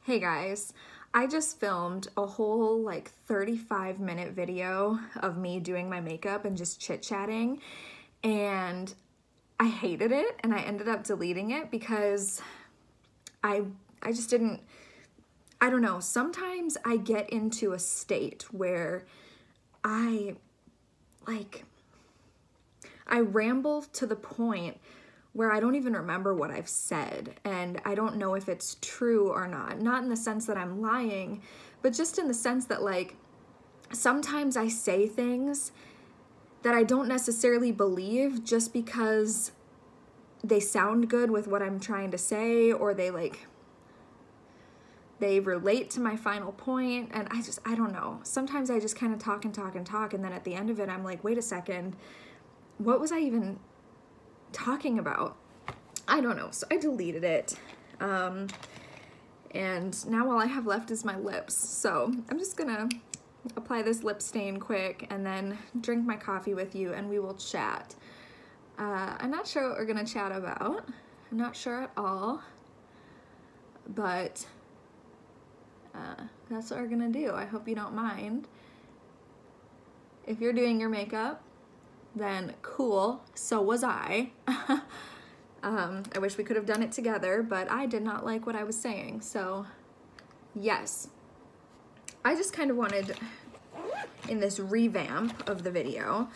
Hey guys, I just filmed a whole like 35-minute video of me doing my makeup and just chit-chatting, and I hated it and I ended up deleting it because I just didn't, I don't know, sometimes I get into a state where I ramble to the point where I don't even remember what I've said, and I don't know if it's true or not. Not in the sense that I'm lying, but just in the sense that like sometimes I say things that I don't necessarily believe just because they sound good with what I'm trying to say, or they relate to my final point, and I don't know. Sometimes I just kind of talk and talk and talk, and then at the end of it, I'm like, wait a second, what was I even talking about? I don't know. So I deleted it. And now all I have left is my lips. So I'm just gonna apply this lip stain quick and then drink my coffee with you and we will chat. I'm not sure what we're gonna chat about. I'm not sure at all, but that's what we're gonna do. I hope you don't mind. If you're doing your makeup, then cool, so was I. I wish we could have done it together, but I did not like what I was saying, so yes. I just kind of wanted, in this revamp of the video,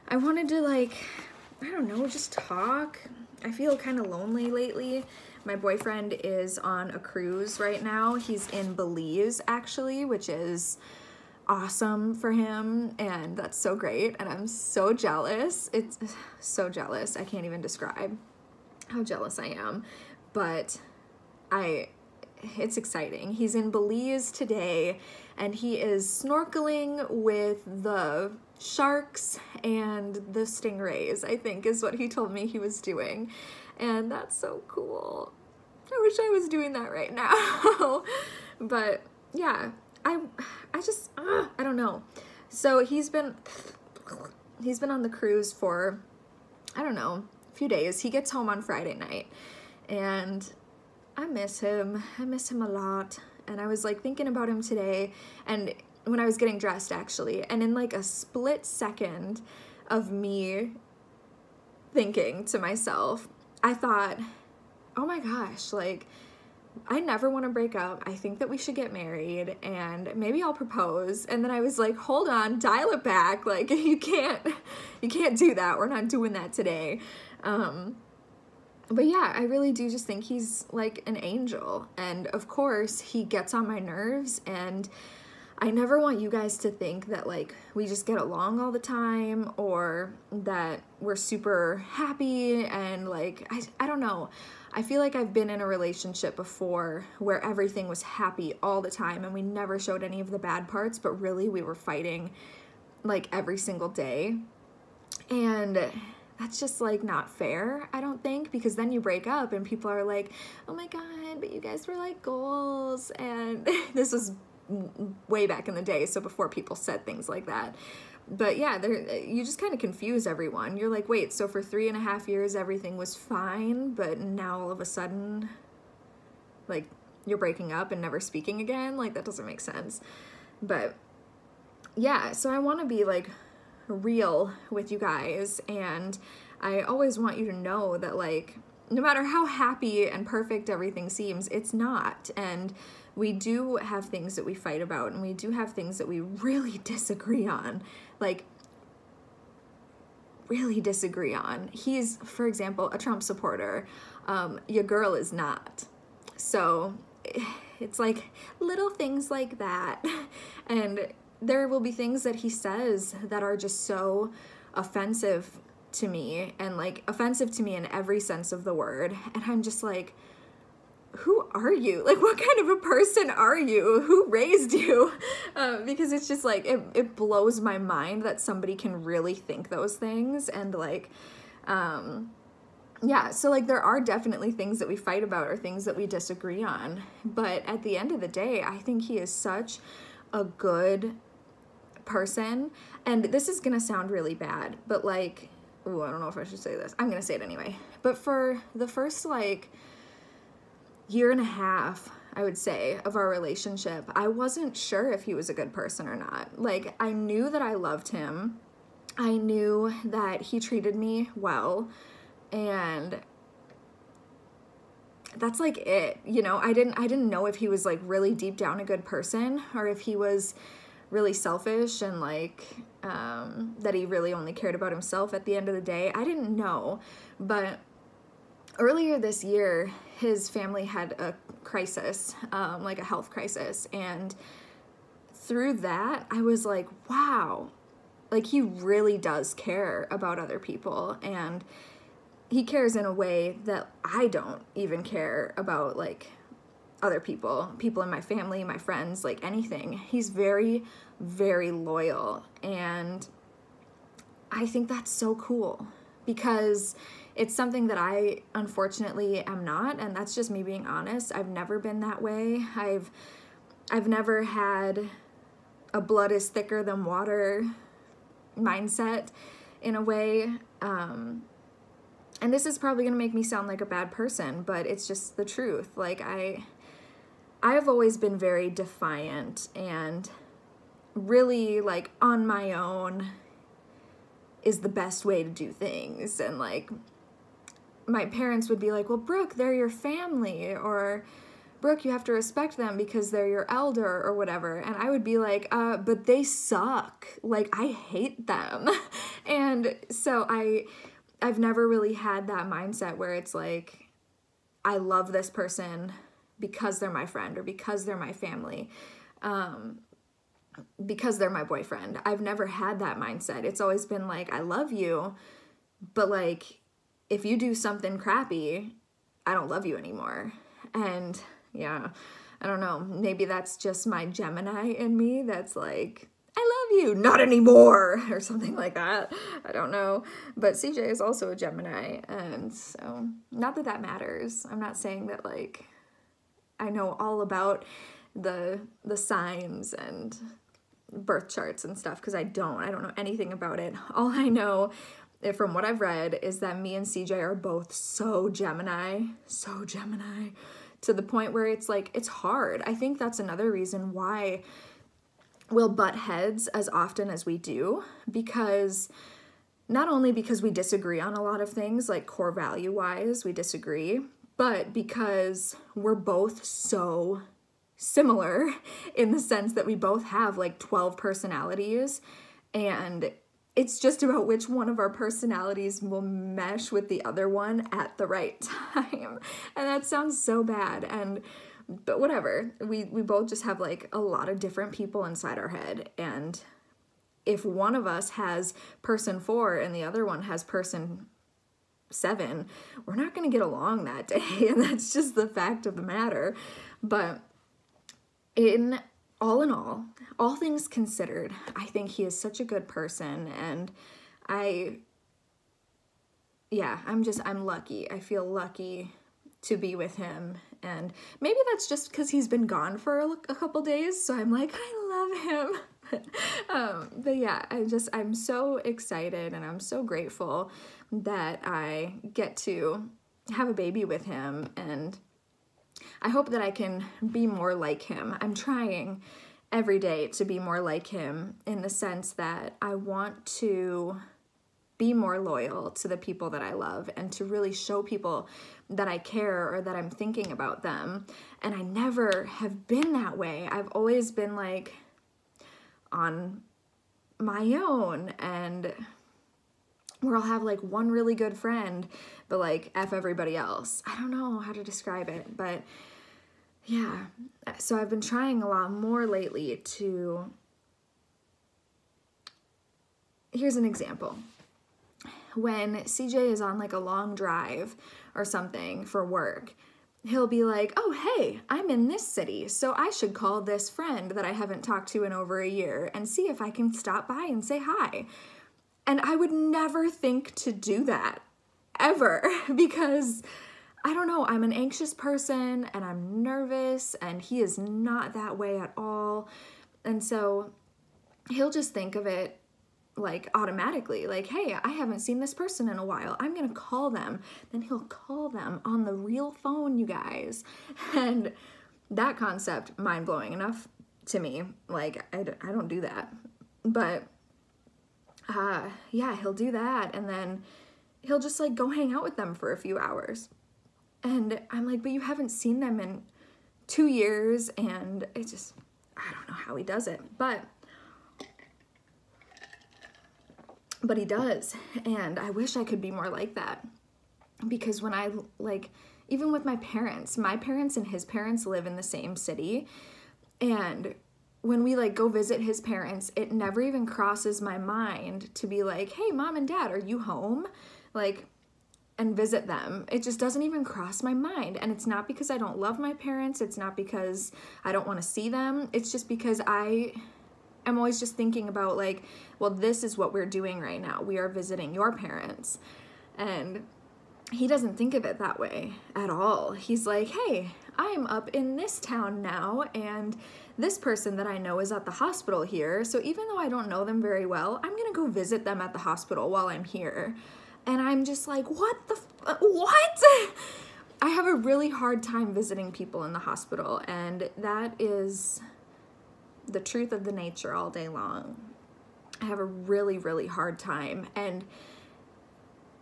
I wanted to I don't know, just talk. I feel kind of lonely lately. My boyfriend is on a cruise right now. He's in Belize, actually, which is awesome for him, and that's so great, and I'm so jealous. It's so jealous. I can't even describe how jealous I am, but it's exciting. He's in Belize today, and he is snorkeling with the sharks and the stingrays, I think is what he told me he was doing, and that's so cool. I wish I was doing that right now. But yeah, I don't know. So he's been on the cruise for, I don't know, a few days. He gets home on Friday night, and I miss him. I miss him a lot. And I was like thinking about him today, and when I was getting dressed actually, and in like a split second of me thinking to myself, I thought, oh my gosh, like, I never want to break up. I think that we should get married, and maybe I'll propose. And then I was like, hold on, dial it back. Like, you can't do that. We're not doing that today. But yeah, I really do just think he's like an angel. And of course, he gets on my nerves, and I never want you guys to think that like we just get along all the time, or that we're super happy, and like, I don't know. I feel like I've been in a relationship before where everything was happy all the time and we never showed any of the bad parts, but really we were fighting like every single day. And that's just like not fair, I don't think, because then you break up and people are like, oh my God, but you guys were like goals. And this was way back in the day, so before people said things like that. But yeah, you just kind of confuse everyone. You're like, wait, so for 3.5 years everything was fine, but now all of a sudden, like, you're breaking up and never speaking again? Like, that doesn't make sense. But yeah, so I want to be like real with you guys, and I always want you to know that like, no matter how happy and perfect everything seems, it's not. And we do have things that we fight about, and we do have things that we really disagree on. Like, really disagree on. He's, for example, a Trump supporter. Your girl is not. So it's like little things like that. And there will be things that he says that are just so offensive to me, and like offensive to me in every sense of the word. And I'm just like, who are you? Like, what kind of a person are you? Who raised you? Because it's just like, it blows my mind that somebody can really think those things. And like, yeah, so like there are definitely things that we fight about or things that we disagree on. But at the end of the day, I think he is such a good person. And this is gonna sound really bad, but like, ooh, I don't know if I should say this. I'm gonna say it anyway. But for the first like year and a half I would say, of our relationship, I wasn't sure if he was a good person or not. Like, I knew that I loved him. I knew that he treated me well, and that's like it, you know. I didn't know if he was like really deep down a good person, or if he was really selfish and like that he really only cared about himself at the end of the day. I didn't know. But earlier this year, his family had a crisis, like a health crisis, and through that I was like, wow, like he really does care about other people, and he cares in a way that I don't even care about, like, other people in my family, my friends, like anything. He's very, very loyal, and I think that's so cool, because it's something that I unfortunately am not, and that's just me being honest. I've never been that way. I've never had a blood is thicker than water mindset in a way. And this is probably gonna make me sound like a bad person, but it's just the truth. Like, I have always been very defiant and really like on my own is the best way to do things. And like, my parents would be like, well, Brooke, they're your family, or Brooke, you have to respect them because they're your elder or whatever. And I would be like, but they suck. Like, I hate them. And so I've never really had that mindset where it's like, I love this person because they're my friend, or because they're my family, because they're my boyfriend. I've never had that mindset. It's always been like, I love you, but like, if you do something crappy, I don't love you anymore. And yeah, I don't know, maybe that's just my Gemini in me that's like, I love you, not anymore, or something like that. I don't know. But CJ is also a Gemini, and so, not that that matters. I'm not saying that like I know all about the signs and birth charts and stuff, because I don't know anything about it. All I know, from what I've read, is that me and CJ are both so Gemini, to the point where it's like, it's hard. I think that's another reason why we'll butt heads as often as we do, because not only because we disagree on a lot of things, like core value wise we disagree, but because we're both so similar in the sense that we both have like 12 personalities, and it's just about which one of our personalities will mesh with the other one at the right time. And that sounds so bad, but whatever. We both just have like a lot of different people inside our head, and if one of us has person 4 and the other one has person 7, we're not going to get along that day, and that's just the fact of the matter. But in all, all things considered, I think he is such a good person, and I'm lucky. I feel lucky to be with him, and maybe that's just because he's been gone for a couple days, so I'm like, I love him. But yeah, I'm so excited, and I'm so grateful that I get to have a baby with him, and I hope that I can be more like him. I'm trying every day to be more like him, in the sense that I want to be more loyal to the people that I love, and to really show people that I care, or that I'm thinking about them. And I never have been that way. I've always been like on my own, and where I'll have like one really good friend, but like F everybody else. I don't know how to describe it, but yeah. So I've been trying a lot more lately to, here's an example. When CJ is on like a long drive or something for work, he'll be like, oh, hey, I'm in this city, so I should call this friend that I haven't talked to in over a year and see if I can stop by and say hi. And I would never think to do that, ever, because I don't know, I'm an anxious person, and I'm nervous, and he is not that way at all. And so he'll just think of it like automatically, like, hey, I haven't seen this person in a while, I'm gonna call them. Then he'll call them on the real phone, you guys. And that concept mind-blowing enough to me. Like, I don't do that. But, yeah, he'll do that, and then he'll just, like, go hang out with them for a few hours. And I'm like, but you haven't seen them in 2 years, and it just, I don't know how he does it, but he does, and I wish I could be more like that, because when I, like, even with my parents and his parents live in the same city, and when we, like, go visit his parents, it never even crosses my mind to be like, hey, mom and dad, are you home? Like, and visit them. It just doesn't even cross my mind. And it's not because I don't love my parents. It's not because I don't want to see them. It's just because I'm always just thinking about, like, well, this is what we're doing right now. We are visiting your parents. And he doesn't think of it that way at all. He's like, hey, I'm up in this town now, and this person that I know is at the hospital here. So even though I don't know them very well, I'm going to go visit them at the hospital while I'm here. And I'm just like, what? I have a really hard time visiting people in the hospital, and that is the truth of the nature all day long. I have a really, really hard time, and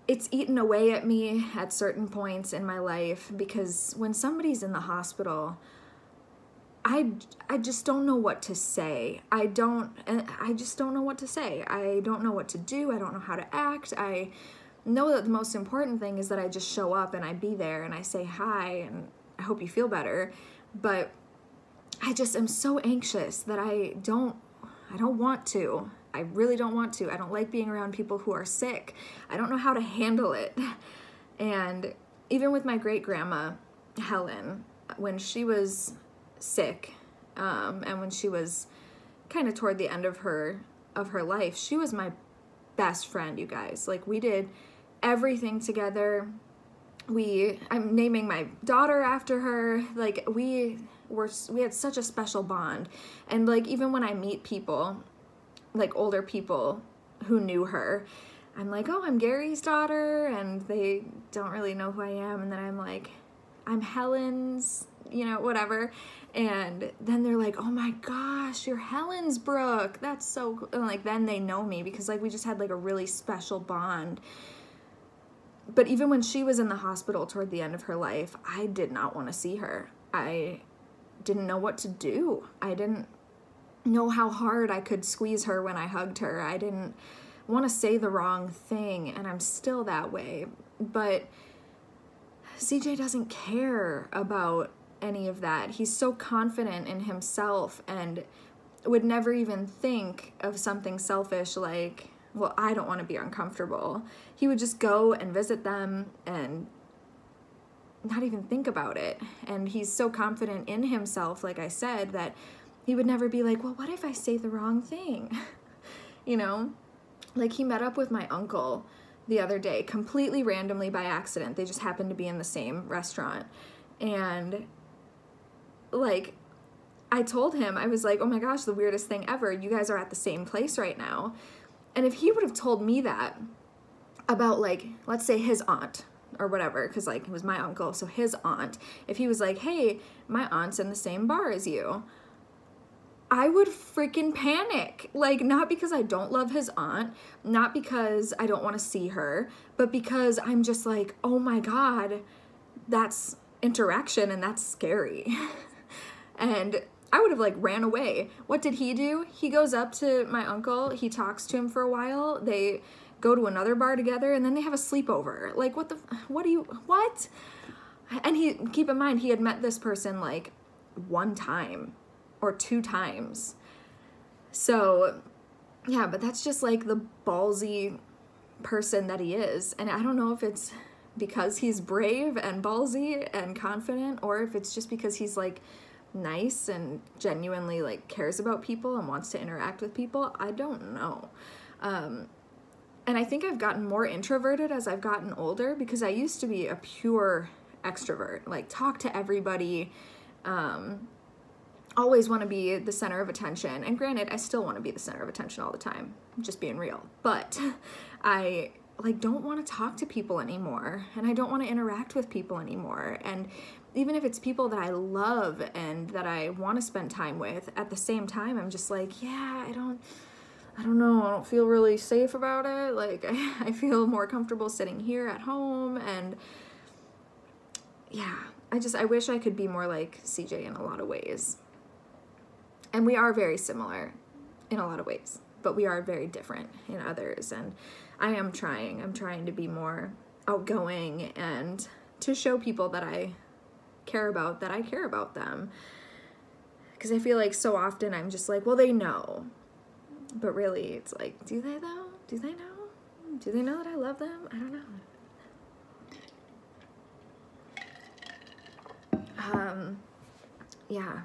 it's eaten away at me at certain points in my life, because when somebody's in the hospital, I just don't know what to say. I just don't know what to say. I don't know what to do. I don't know how to act. I know that the most important thing is that I just show up and I be there and I say hi and I hope you feel better. But I just am so anxious that I don't want to. I really don't want to. I don't like being around people who are sick. I don't know how to handle it. And even with my great-grandma, Helen, when she was sick, and when she was kind of toward the end of her life, she was my best friend, you guys. Like, we did everything together. I'm naming my daughter after her. Like, we had such a special bond. And, like, even when I meet people, like older people who knew her, I'm like, oh, I'm Gary's daughter, and they don't really know who I am, and then I'm like, I'm Helen's, whatever, and then they're like, oh my gosh, you're Helen's Brooke, that's so cool. And, like, then they know me, because, like, we just had, like, a really special bond. But even when she was in the hospital toward the end of her life, I did not want to see her. I didn't know what to do. I didn't know how hard I could squeeze her when I hugged her. I didn't want to say the wrong thing, and I'm still that way. But CJ doesn't care about any of that. He's so confident in himself and would never even think of something selfish like, well, I don't want to be uncomfortable. He would just go and visit them and not even think about it. And he's so confident in himself, like I said, that he would never be like, well, what if I say the wrong thing? Like, he met up with my uncle the other day, completely randomly by accident. They just happened to be in the same restaurant. And, like, I told him, I was like, oh my gosh, the weirdest thing ever. You guys are at the same place right now. And if he would have told me that about, like, let's say his aunt or whatever, because, like, it was my uncle, so his aunt, if he was like, hey, my aunt's in the same bar as you, I would freaking panic. Like, not because I don't love his aunt, not because I don't want to see her, but because I'm just like, oh my God, that's interaction and that's scary. And I would have, like, ran away. What did he do? He goes up to my uncle, he talks to him for a while, they go to another bar together, and then they have a sleepover. Like, what? And keep in mind, he had met this person, like, 1 time. Or 2 times. So, yeah, but that's just, like, the ballsy person that he is. And I don't know if it's because he's brave and ballsy and confident, or if it's just because he's, like, nice and genuinely, like, cares about people and wants to interact with people. I don't know. And I think I've gotten more introverted as I've gotten older, because I used to be a pure extrovert. Like, talk to everybody, always want to be the center of attention. And granted, I still want to be the center of attention all the time. I'm just being real. But I, like, don't want to talk to people anymore. And I don't want to interact with people anymore. And even if it's people that I love and that I want to spend time with, at the same time, I'm just like, yeah, I don't know. I don't feel really safe about it. Like, I feel more comfortable sitting here at home. And yeah, I wish I could be more like CJ in a lot of ways. And we are very similar in a lot of ways, but we are very different in others. And I'm trying to be more outgoing and to show people that I care about them. Because I feel like so often I'm just like, well, they know. But really, it's like, do they though? Do they know? Do they know that I love them? I don't know. Yeah.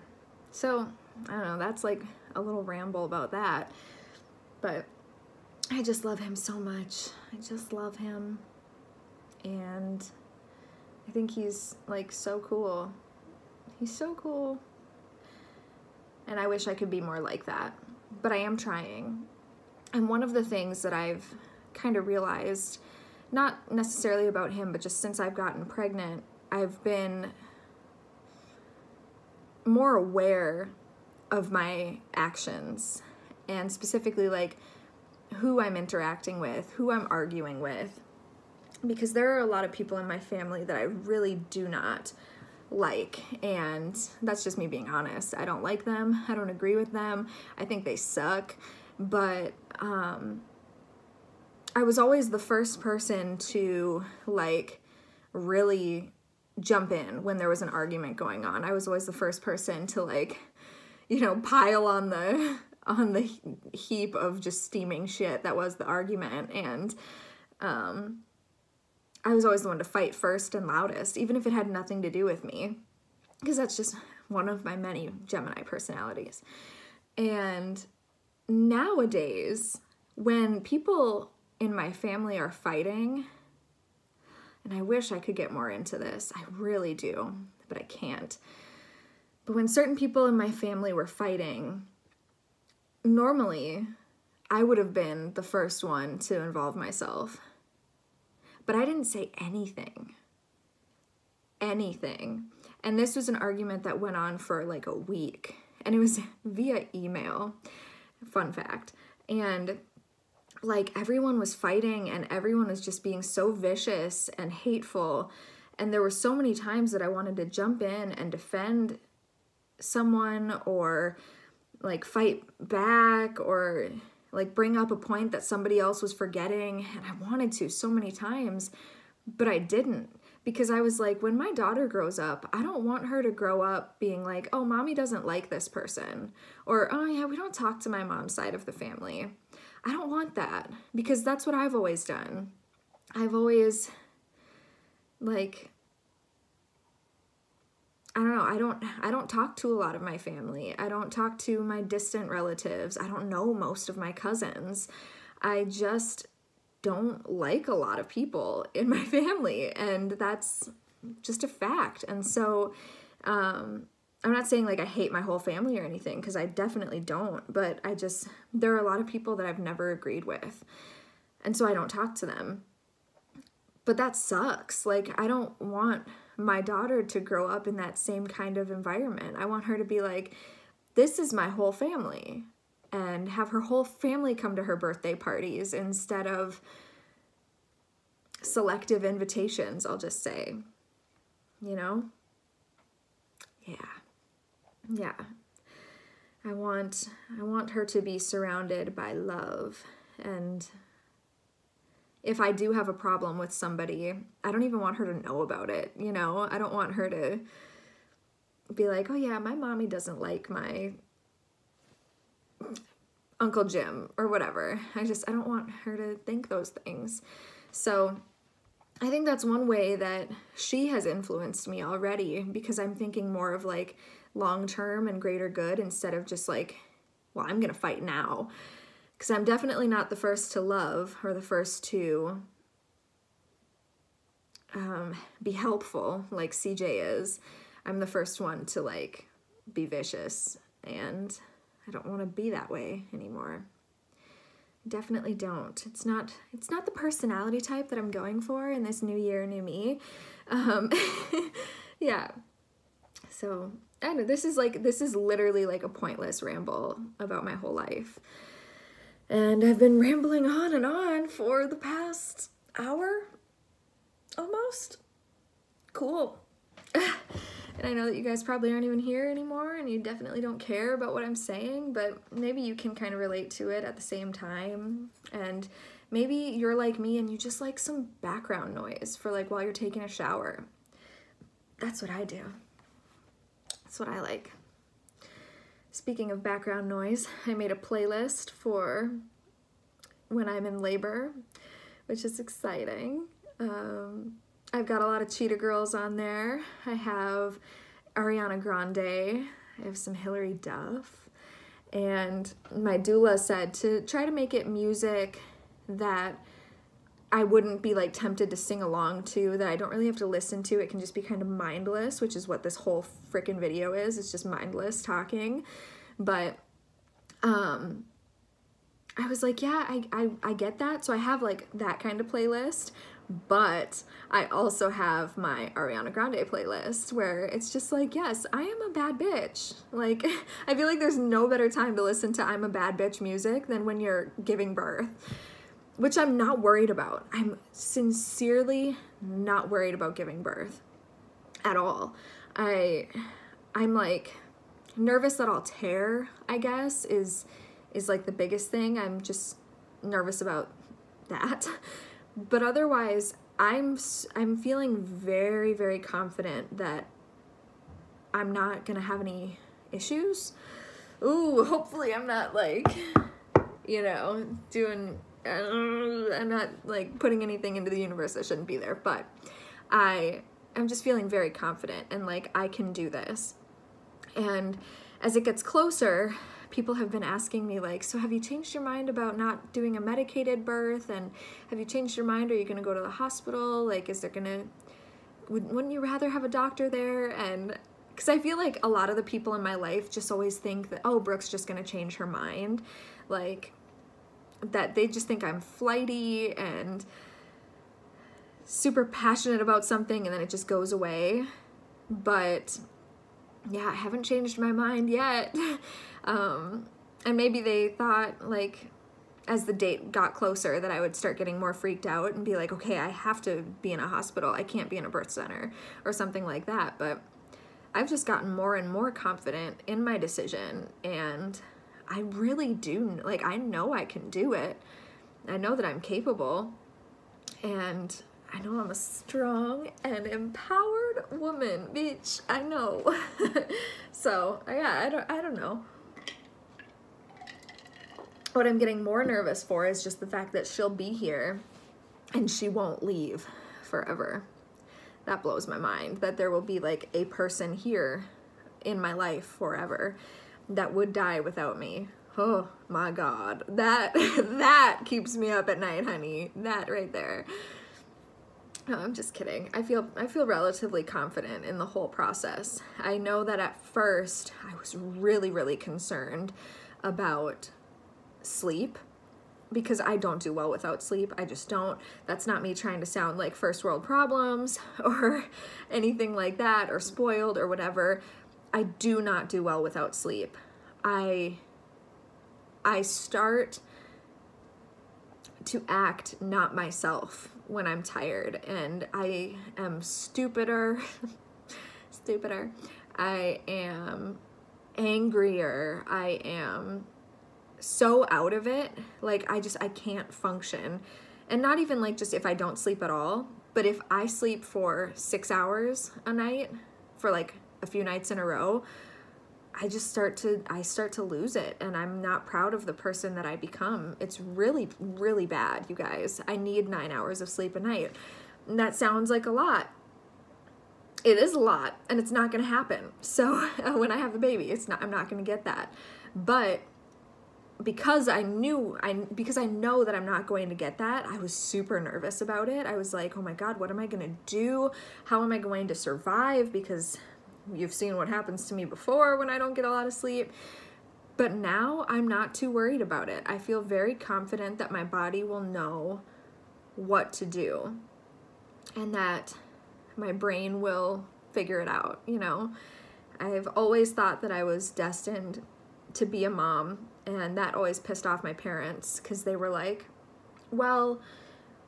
So, I don't know, that's like a little ramble about that. But I just love him so much. I just love him. And I think he's like so cool. He's so cool. And I wish I could be more like that. But I am trying. And one of the things that I've kind of realized, not necessarily about him, but just since I've gotten pregnant, I've been more aware of my actions, and specifically like who I'm interacting with, who I'm arguing with, because there are a lot of people in my family that I really do not like, and that's just me being honest. I don't like them. I don't agree with them. I think they suck. But I was always the first person to like really jump in when there was an argument going on. I was always the first person to like, you know, pile on the heap of just steaming shit that was the argument. And I was always the one to fight first and loudest, even if it had nothing to do with me, because that's just one of my many Gemini personalities. And nowadays, when people in my family are fighting, and I wish I could get more into this, I really do, but I can't. But when certain people in my family were fighting, normally I would have been the first one to involve myself. But I didn't say anything. And this was an argument that went on for like a week. And it was via email. Fun fact. And like everyone was fighting and everyone was just being so vicious and hateful. And there were so many times that I wanted to jump in and defend someone or like fight back or like bring up a point that somebody else was forgetting. And I wanted to so many times, but I didn't, because I was like, when my daughter grows up, I don't want her to grow up being like, oh, mommy doesn't like this person, or, oh yeah, we don't talk to my mom's side of the family. I don't want that, because that's what I've always done. I've always like, I don't know, I don't talk to a lot of my family. I don't talk to my distant relatives. I don't know most of my cousins. I just don't like a lot of people in my family, and that's just a fact. And so I'm not saying like I hate my whole family or anything, because I definitely don't, but there are a lot of people that I've never agreed with, and so I don't talk to them. But that sucks. Like, I don't want my daughter to grow up in that same kind of environment. I want her to be like, this is my whole family, and have her whole family come to her birthday parties instead of selective invitations, I'll just say, you know? Yeah. I want her to be surrounded by love. And if I do have a problem with somebody, I don't even want her to know about it, you know? I don't want her to be like, oh yeah, my mommy doesn't like my Uncle Jim or whatever. I don't want her to think those things. So I think that's one way that she has influenced me already, because I'm thinking more of like long-term and greater good instead of just like, well, I'm going to fight now. Because I'm definitely not the first to love or the first to be helpful like CJ is. I'm the first one to like be vicious, and I don't want to be that way anymore. Definitely don't. It's not the personality type that I'm going for in this new year, new me. Yeah. So I don't know, this is literally like a pointless ramble about my whole life. And I've been rambling on and on for the past hour, almost. Cool. And I know that you guys probably aren't even here anymore, and you definitely don't care about what I'm saying, but maybe you can kind of relate to it at the same time. And maybe you're like me and you just like some background noise for like while you're taking a shower. That's what I do. That's what I like. Speaking of background noise, I made a playlist for when I'm in labor, which is exciting. I've got a lot of Cheetah Girls on there. I have Ariana Grande. I have some Hilary Duff. And my doula said to try to make it music that I wouldn't be like tempted to sing along to, that I don't really have to listen to. It can just be kind of mindless, which is what this whole freaking video is. It's just mindless talking. But I was like, yeah, I get that. So I have like that kind of playlist, but I also have my Ariana Grande playlist where it's just like, yes, I am a bad bitch. Like, I feel like there's no better time to listen to I'm a bad bitch music than when you're giving birth, which I'm not worried about. I'm sincerely not worried about giving birth at all. I'm like nervous that I'll tear, I guess, is like the biggest thing. I'm just nervous about that. But otherwise, I'm feeling very, very confident that I'm not gonna have any issues. Ooh, hopefully I'm not like, you know, I'm not like putting anything into the universe that shouldn't be there, but I'm just feeling very confident and like I can do this. And as it gets closer, people have been asking me like, so have you changed your mind about not doing a medicated birth? And have you changed your mind? Are you gonna go to the hospital? Like, wouldn't you rather have a doctor there? And because I feel like a lot of the people in my life just always think that, oh, Brooke's just gonna change her mind. Like, that they just think I'm flighty and super passionate about something and then it just goes away. But yeah, I haven't changed my mind yet. And maybe they thought, like, as the date got closer that I would start getting more freaked out and be like, okay, I have to be in a hospital. I can't be in a birth center or something like that. But I've just gotten more and more confident in my decision, and I really do, like, I know I can do it. I know that I'm capable, and I know I'm a strong and empowered woman, bitch. I know. So, yeah, I don't know. What I'm getting more nervous for is just the fact that she'll be here and she won't leave forever. That blows my mind, that there will be like a person here in my life forever that would die without me. Oh my God, that keeps me up at night, honey. That right there. No, I'm just kidding. I feel relatively confident in the whole process. I know that at first I was really, really concerned about sleep because I don't do well without sleep. I just don't. That's not me trying to sound like first world problems or anything like that or spoiled or whatever. I do not do well without sleep. I start to act not myself when I'm tired, and I am stupider. I am angrier. I am so out of it. Like, I can't function. And not even like just if I don't sleep at all, but if I sleep for 6 hours a night for like a few nights in a row, I start to lose it, and I'm not proud of the person that I become. It's really, really bad, you guys. I need 9 hours of sleep a night. And that sounds like a lot. It is a lot, and it's not going to happen. So when I have the baby, I'm not going to get that. But because I know that I'm not going to get that, I was super nervous about it. I was like, oh my God, what am I going to do? How am I going to survive? Because you've seen what happens to me before when I don't get a lot of sleep. But now I'm not too worried about it. I feel very confident that my body will know what to do and that my brain will figure it out, you know? I've always thought that I was destined to be a mom, and that always pissed off my parents because they were like, well,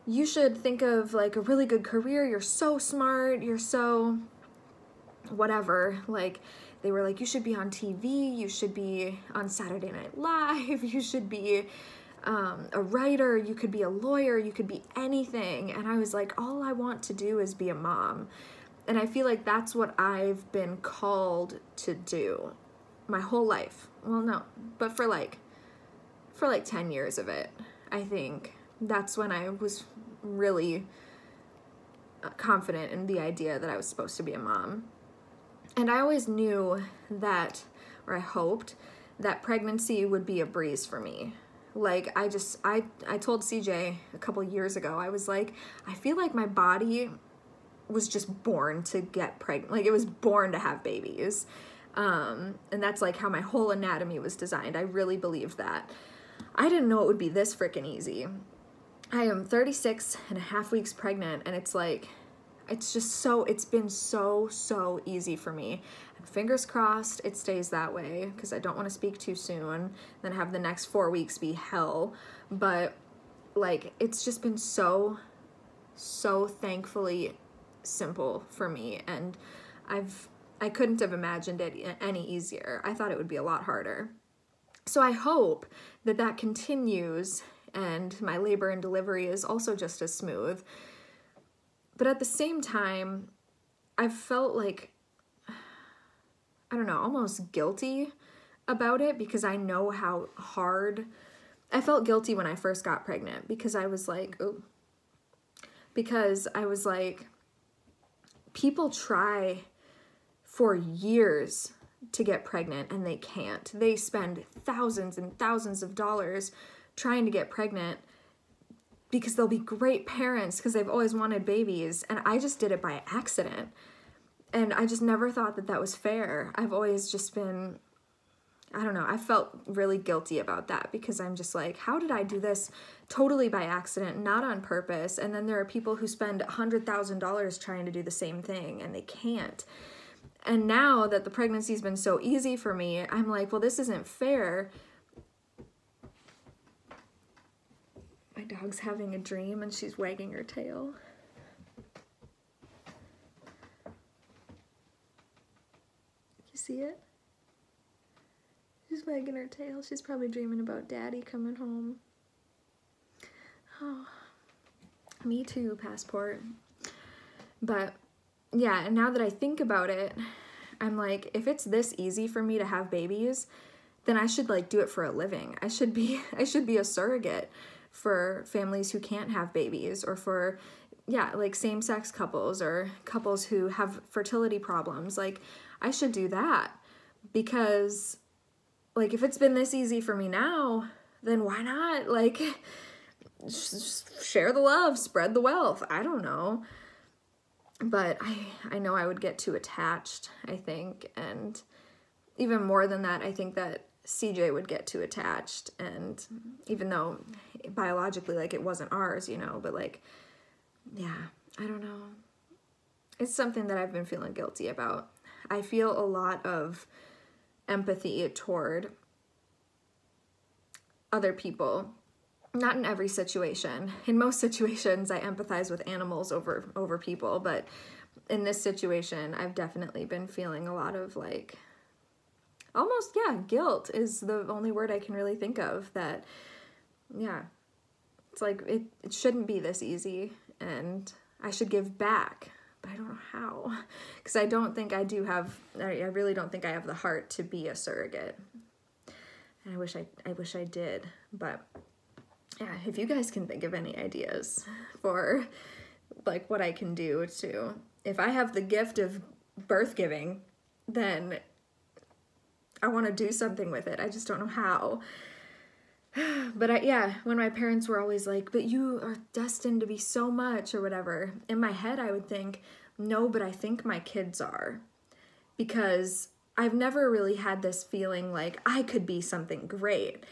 you should think of like a really good career. You're so smart. You're so whatever. Like, they were like, you should be on TV. You should be on Saturday Night Live. You should be a writer. You could be a lawyer. You could be anything. And I was like, all I want to do is be a mom. And I feel like that's what I've been called to do my whole life. Well, no, but for like 10 years of it, I think that's when I was really confident in the idea that I was supposed to be a mom. And I always knew that, or I hoped, that pregnancy would be a breeze for me. Like, I told CJ a couple years ago, I was like, I feel like my body was just born to get pregnant. Like, it was born to have babies. And that's like how my whole anatomy was designed. I really believed that. I didn't know it would be this freaking easy. I am 36 and a half weeks pregnant, and it's like, it's been so easy for me. And fingers crossed it stays that way, because I don't want to speak too soon, then have the next 4 weeks be hell. But like, it's just been so thankfully simple for me, and I couldn't have imagined it any easier. I thought it would be a lot harder. So I hope that continues, and my labor and delivery is also just as smooth. But at the same time, I've felt like, I don't know, almost guilty about it, because I know how hard. I felt guilty when I first got pregnant, because I was like, people try for years to get pregnant and they can't. They spend thousands and thousands of dollars trying to get pregnant because they'll be great parents because they've always wanted babies. And I just did it by accident. And I just never thought that was fair. I've always just been, I don't know, I felt really guilty about that, because I'm just like, how did I do this totally by accident, not on purpose? And then there are people who spend $100,000 trying to do the same thing and they can't. And now that the pregnancy's been so easy for me, I'm like, well, this isn't fair. My dog's having a dream and she's wagging her tail. You see it? She's wagging her tail. She's probably dreaming about Daddy coming home. Oh, me too, passport. But yeah, and now that I think about it, I'm like, if it's this easy for me to have babies, then I should like do it for a living. I should be a surrogate for families who can't have babies, or for, yeah, like same-sex couples or couples who have fertility problems. Like, I should do that, because like, if it's been this easy for me now, then why not like share the love, spread the wealth? I don't know. But I know I would get too attached, I think. And even more than that, I think that CJ would get too attached. And even though biologically, like, it wasn't ours, you know, but like, yeah, I don't know. It's something that I've been feeling guilty about. I feel a lot of empathy toward other people. Not in every situation. In most situations, I empathize with animals over people, but in this situation, I've definitely been feeling a lot of like, almost, yeah, guilt is the only word I can really think of. That, yeah, it's like, it shouldn't be this easy, and I should give back, but I don't know how, because I don't think I really don't think I have the heart to be a surrogate. And I wish I did, but yeah, if you guys can think of any ideas for like what I can do to, if I have the gift of birth giving, then I want to do something with it. I just don't know how. But yeah, when my parents were always like, but you are destined to be so much or whatever, in my head I would think, no, but I think my kids are, because I've never really had this feeling like I could be something great.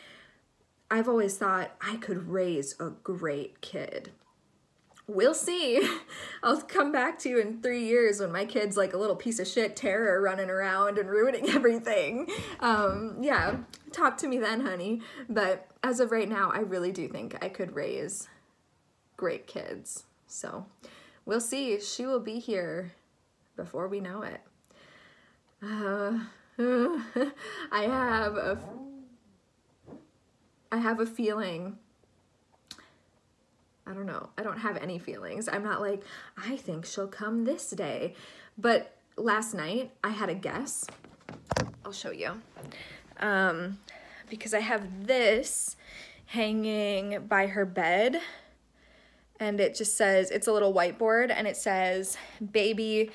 I've always thought I could raise a great kid, we'll see. I'll come back to you in 3 years when my kid's like a little piece of shit terror running around and ruining everything. Yeah, talk to me then, honey. But as of right now, I really do think I could raise great kids. So we'll see. She will be here before we know it. I have a feeling. I don't know. I don't have any feelings. I'm not like, I think she'll come this day. But last night I had a guess. I'll show you. Because I have this hanging by her bed, and it just says, it's a little whiteboard, and it says baby,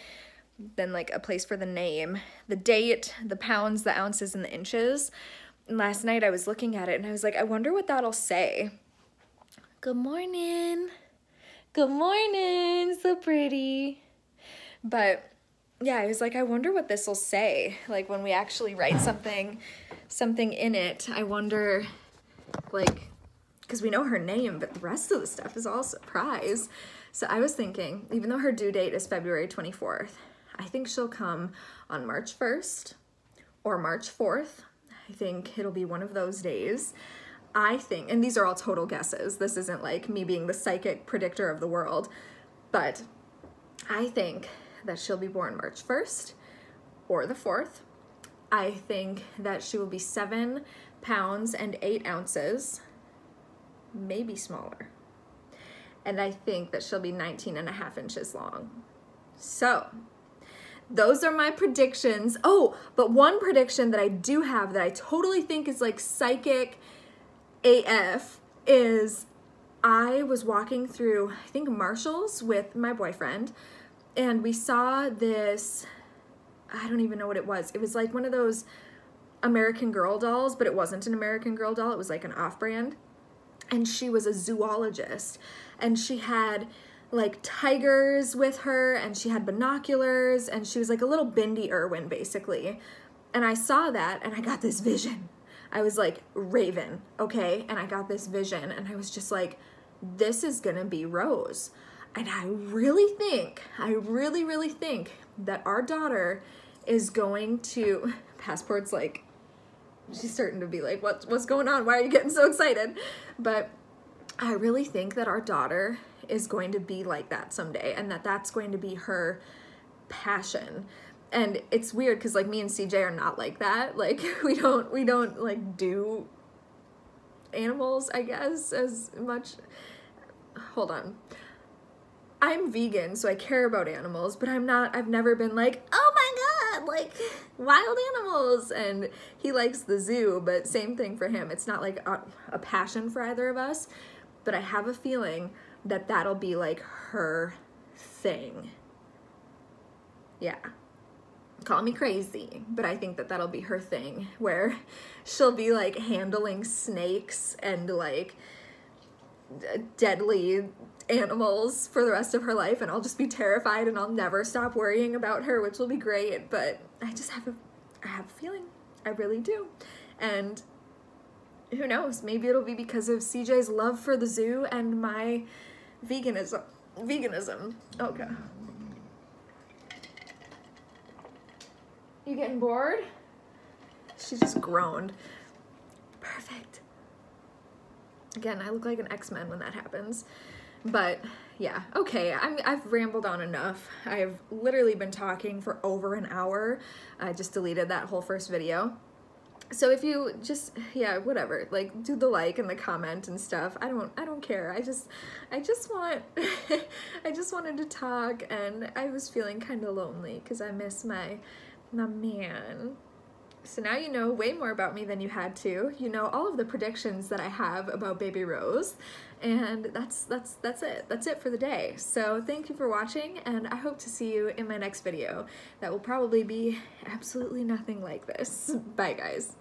then like a place for the name, the date, the pounds, the ounces, and the inches. And last night I was looking at it and I was like, I wonder what that'll say. Good morning. Good morning. So pretty. But yeah, I was like, I wonder what this will say. Like when we actually write something in it, I wonder, like, because we know her name, but the rest of the stuff is all surprise. So I was thinking, even though her due date is February 24th, I think she'll come on March 1st or March 4th. I think it'll be one of those days. I think, and these are all total guesses, this isn't like me being the psychic predictor of the world, but I think that she'll be born March 1st or the 4th. I think that she will be 7 pounds and 8 ounces, maybe smaller. And I think that she'll be 19.5 inches long. So those are my predictions. Oh, but one prediction that I do have that I totally think is like psychic AF is I was walking through, I think, Marshall's with my boyfriend, and we saw this, I don't even know what it was. It was like one of those American Girl dolls, but it wasn't an American Girl doll. It was like an off-brand. And she was a zoologist, and she had like tigers with her, and she had binoculars, and she was like a little Bindi Irwin basically. And I saw that and I got this vision. I was like, Raven, okay? And I got this vision and I was just like, this is gonna be Rose. And I really think that our daughter is going to, Passport's like, she's starting to be like, what's going on? Why are you getting so excited? But I really think that our daughter is going to be like that someday, and that's going to be her passion. And it's weird because like me and CJ are not like that. Like we don't like do animals, I guess, as much. Hold on. I'm vegan, so I care about animals, but I've never been like, oh my God, like wild animals. And he likes the zoo, but same thing for him. It's not like a passion for either of us, but I have a feeling that that'll be like her thing. Yeah. Call me crazy, but I think that that'll be her thing, where she'll be like handling snakes and like deadly animals for the rest of her life, and I'll just be terrified and I'll never stop worrying about her, which will be great. But I just have a feeling. I really do. And who knows, maybe it'll be because of CJ's love for the zoo and my veganism. Okay. You getting bored? She just groaned. Perfect. Again, I look like an X-Men when that happens. But yeah, okay, I've rambled on enough. I've literally been talking for over an hour. I just deleted that whole first video. So if you just, yeah, whatever, like do the like and the comment and stuff. I don't care. I just want, I just wanted to talk, and I was feeling kind of lonely because I miss my man. So now you know way more about me than you had to. You know all of the predictions that I have about baby Rose, and that's it. That's it for the day. So thank you for watching, and I hope to see you in my next video. That will probably be absolutely nothing like this. Bye, guys.